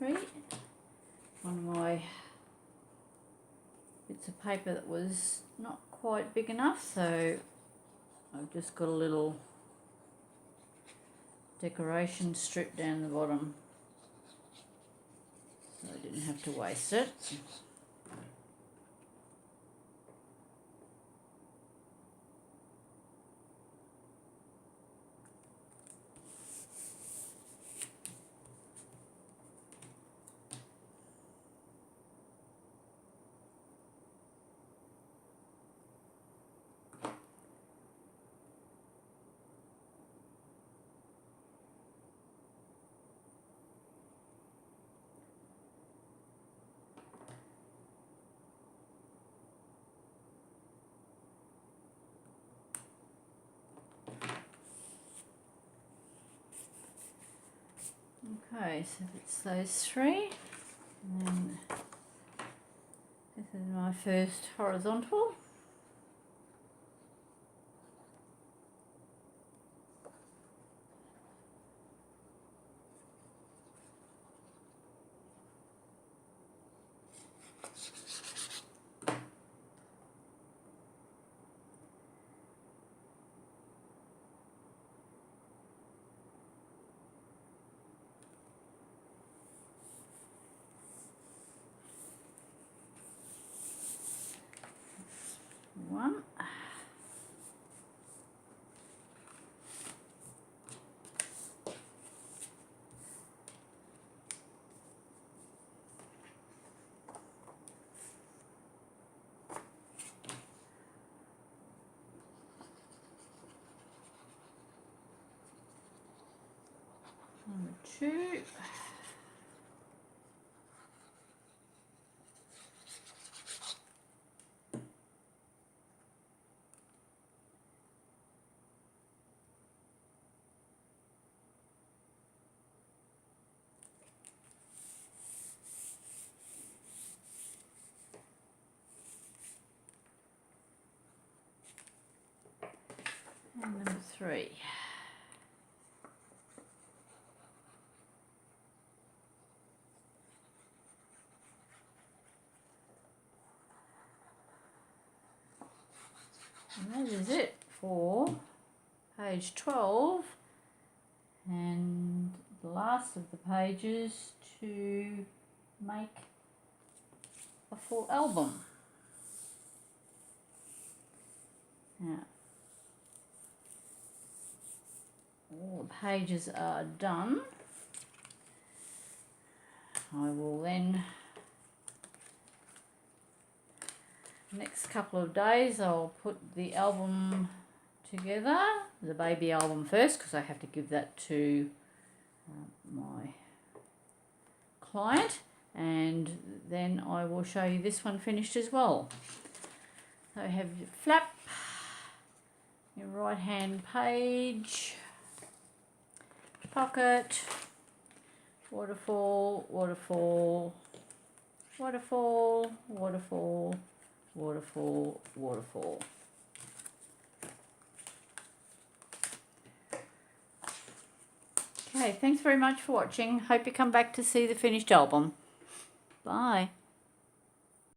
3. One of my bits of paper that was not quite big enough, so I've just got a little decoration strip down the bottom, so I didn't have to waste it. Okay, so it's those 3, and then this is my first horizontal. One. Number 2. And number 3. And that is it for page 12 and the last of the pages to make a full album. Now, all the pages are done. I will then, next couple of days, I'll put the album together, the baby album first, because I have to give that to my client, and then I will show you this one finished as well. So I have your flap, your right hand page, pocket, waterfall, waterfall, waterfall, waterfall, waterfall, waterfall. Okay, thanks very much for watching. Hope you come back to see the finished album. Bye.